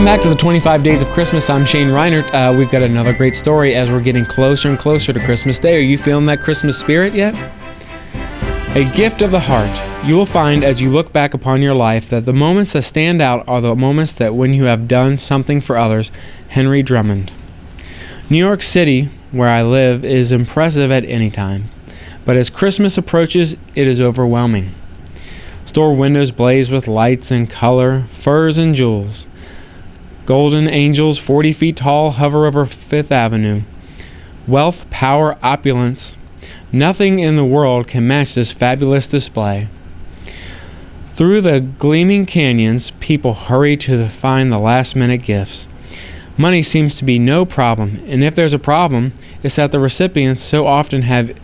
Welcome back to the 25 Days of Christmas. I'm Shane Reinert. We've got another great story as we're getting closer and closer to Christmas Day. Are you feeling that Christmas spirit yet? A gift of the heart. You will find as you look back upon your life that the moments that stand out are the moments that when you have done something for others. Henry Drummond. New York City, where I live, is impressive at any time. But as Christmas approaches, it is overwhelming. Store windows blaze with lights and color, furs and jewels. Golden angels 40 feet tall hover over Fifth Avenue. Wealth, power, opulence. Nothing in the world can match this fabulous display. Through the gleaming canyons, people hurry to find the last-minute gifts. Money seems to be no problem, and if there's a problem, it's that the recipients so often have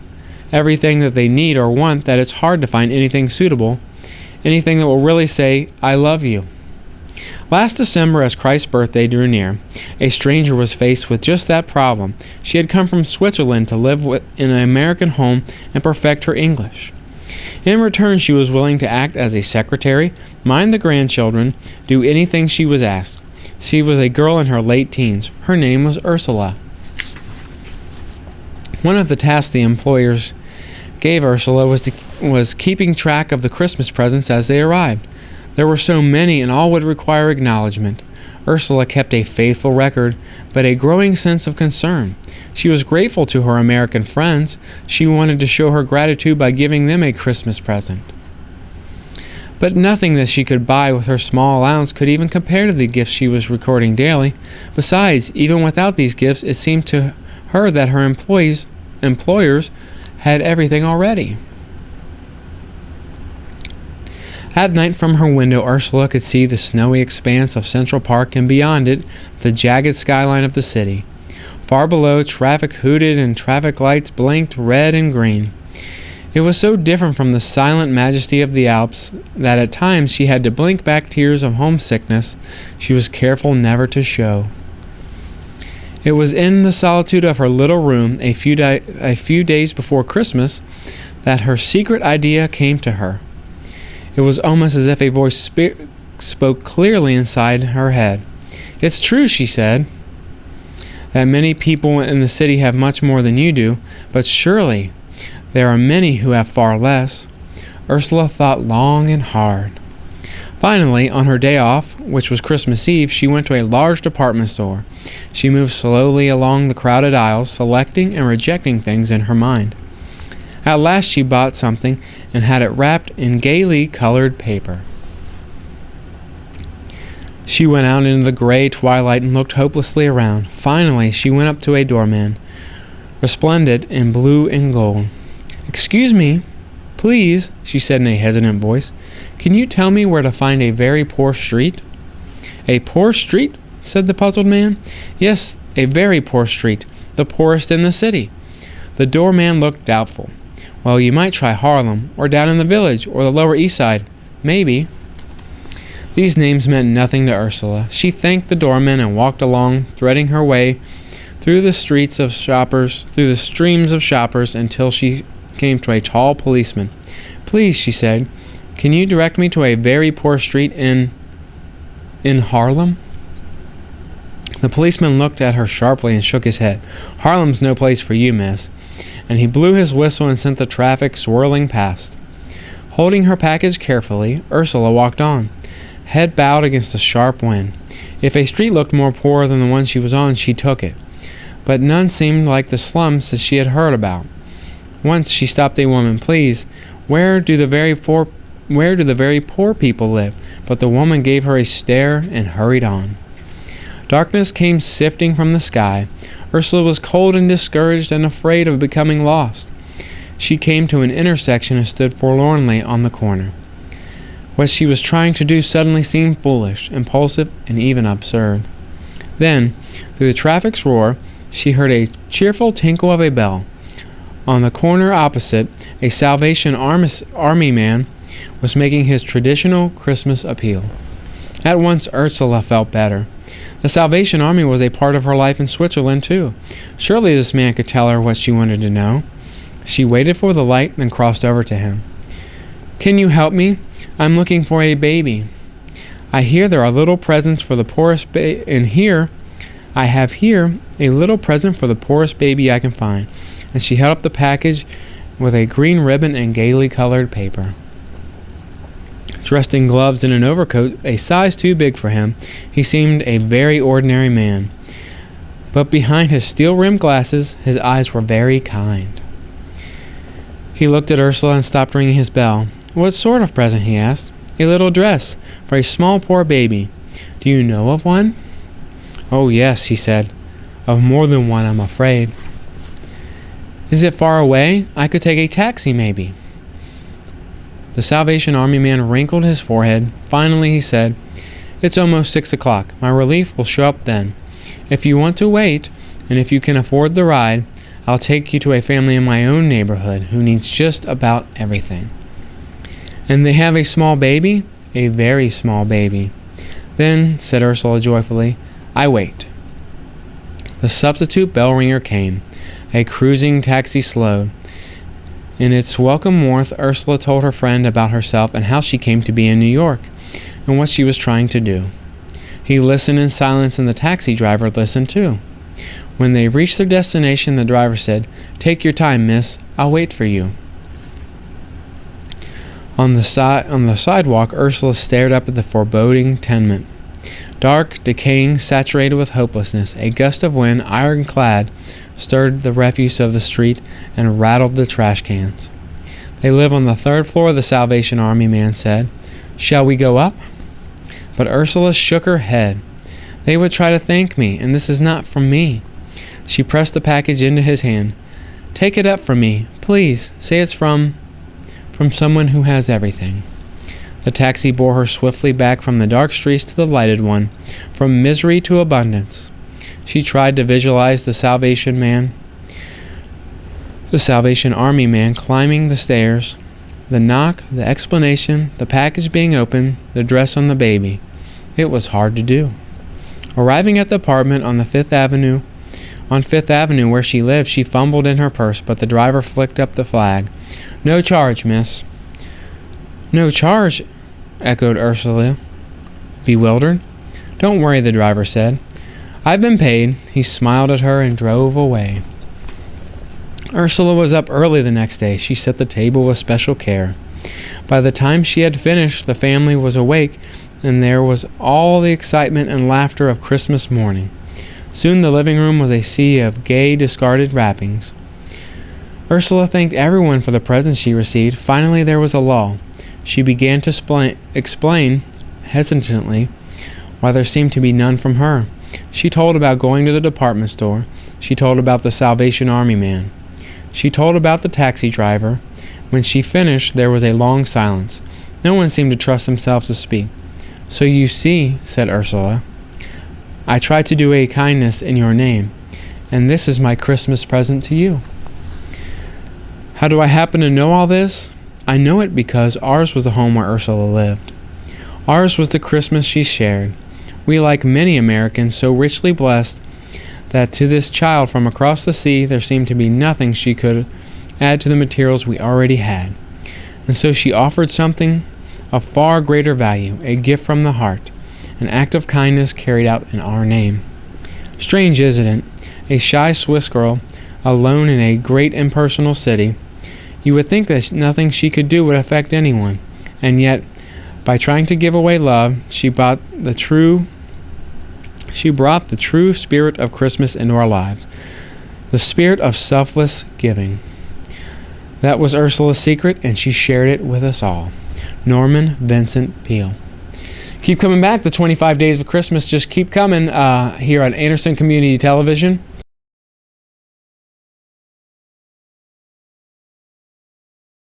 everything that they need or want that it's hard to find anything suitable, anything that will really say, "I love you." Last December, as Christ's birthday drew near, a stranger was faced with just that problem. She had come from Switzerland to live in an American home and perfect her English. In return, she was willing to act as a secretary, mind the grandchildren, do anything she was asked. She was a girl in her late teens. Her name was Ursula. One of the tasks the employers gave Ursula was keeping track of the Christmas presents as they arrived. There were so many, and all would require acknowledgement. Ursula kept a faithful record, but a growing sense of concern. She was grateful to her American friends. She wanted to show her gratitude by giving them a Christmas present. But nothing that she could buy with her small allowance could even compare to the gifts she was recording daily. Besides, even without these gifts, it seemed to her that her employers had everything already. At night from her window, Ursula could see the snowy expanse of Central Park and beyond it, the jagged skyline of the city. Far below, traffic hooted and traffic lights blinked red and green. It was so different from the silent majesty of the Alps that at times she had to blink back tears of homesickness she was careful never to show. It was in the solitude of her little room a few days before Christmas that her secret idea came to her. It was almost as if a voice spoke clearly inside her head. "It's true," she said, "that many people in the city have much more than you do, but surely there are many who have far less." Ursula thought long and hard. Finally, on her day off, which was Christmas Eve, she went to a large department store. She moved slowly along the crowded aisles, selecting and rejecting things in her mind. At last she bought something and had it wrapped in gaily colored paper. She went out into the gray twilight and looked hopelessly around. Finally, she went up to a doorman, resplendent in blue and gold. "Excuse me, please," she said in a hesitant voice. "Can you tell me where to find a very poor street?" "A poor street?" said the puzzled man. "Yes, a very poor street, the poorest in the city." The doorman looked doubtful. "Well, you might try Harlem, or down in the Village, or the Lower East Side. Maybe." These names meant nothing to Ursula. She thanked the doorman and walked along, threading her way through the streams of shoppers, until she came to a tall policeman. "Please," she said, "can you direct me to a very poor street in Harlem?" The policeman looked at her sharply and shook his head. "Harlem's no place for you, miss." And he blew his whistle and sent the traffic swirling past. Holding her package carefully, Ursula walked on, head bowed against the sharp wind. If a street looked more poor than the one she was on, she took it. But none seemed like the slums that she had heard about. Once she stopped a woman. "Please, where do the very poor people live?" But the woman gave her a stare and hurried on. Darkness came sifting from the sky. Ursula was cold and discouraged and afraid of becoming lost. She came to an intersection and stood forlornly on the corner. What she was trying to do suddenly seemed foolish, impulsive, and even absurd. Then, through the traffic's roar, she heard a cheerful tinkle of a bell. On the corner opposite, a Salvation Army man was making his traditional Christmas appeal. At once Ursula felt better. The Salvation Army was a part of her life in Switzerland, too. Surely this man could tell her what she wanted to know. She waited for the light, then crossed over to him. "Can you help me? I'm looking for a baby." I hear there are little presents for the poorest I have here a little present for the poorest baby I can find." And she held up the package with a green ribbon and gaily colored paper. Dressed in gloves and an overcoat a size too big for him, he seemed a very ordinary man. But behind his steel-rimmed glasses, his eyes were very kind. He looked at Ursula and stopped ringing his bell. "What sort of present?" he asked. "A little dress for a small poor baby. Do you know of one?" "Oh, yes," he said. "Of more than one, I'm afraid." "Is it far away? I could take a taxi, maybe." The Salvation Army man wrinkled his forehead. Finally, he said, "It's almost 6 o'clock. My relief will show up then. If you want to wait, and if you can afford the ride, I'll take you to a family in my own neighborhood who needs just about everything." "And they have a small baby?" "A very small baby." "Then," said Ursula joyfully, "I wait." The substitute bell ringer came. A cruising taxi slowed. In its welcome warmth, Ursula told her friend about herself and how she came to be in New York, and what she was trying to do. He listened in silence, and the taxi driver listened too. When they reached their destination, the driver said, "Take your time, miss. I'll wait for you." On the sidewalk, Ursula stared up at the foreboding tenement. Dark, decaying, saturated with hopelessness, a gust of wind, ironclad, stirred the refuse of the street and rattled the trash cans. "They live on the 3rd floor," the Salvation Army man said. "Shall we go up?" But Ursula shook her head. "They would try to thank me, and this is not from me." She pressed the package into his hand. "Take it up from me, please. Say it's from someone who has everything." The taxi bore her swiftly back from the dark streets to the lighted one, from misery to abundance. She tried to visualize the Salvation Army man climbing the stairs, the knock, the explanation, the package being opened, the dress on the baby. It was hard to do. Arriving at the apartment on Fifth Avenue where she lived, she fumbled in her purse, but the driver flicked up the flag. "No charge, miss." "No charge?" echoed Ursula, bewildered. "Don't worry," the driver said. "I've been paid." He smiled at her and drove away. Ursula was up early the next day. She set the table with special care. By the time she had finished, the family was awake, and there was all the excitement and laughter of Christmas morning. Soon the living room was a sea of gay, discarded wrappings. Ursula thanked everyone for the presents she received. Finally, there was a lull. She began to explain, hesitantly, why there seemed to be none from her. She told about going to the department store. She told about the Salvation Army man. She told about the taxi driver. When she finished, there was a long silence. No one seemed to trust themselves to speak. "So you see," said Ursula, "I tried to do a kindness in your name, and this is my Christmas present to you." How do I happen to know all this? I know it because ours was the home where Ursula lived. Ours was the Christmas she shared. We, like many Americans, so richly blessed that to this child from across the sea there seemed to be nothing she could add to the materials we already had. And so she offered something of far greater value, a gift from the heart, an act of kindness carried out in our name. Strange, isn't it? A shy Swiss girl, alone in a great impersonal city. You would think that nothing she could do would affect anyone, and yet, by trying to give away love, she brought the true spirit of Christmas into our lives, the spirit of selfless giving. That was Ursula's secret, and she shared it with us all. Norman Vincent Peale. Keep coming back. The 25 Days of Christmas just keep coming here on Anderson Community Television.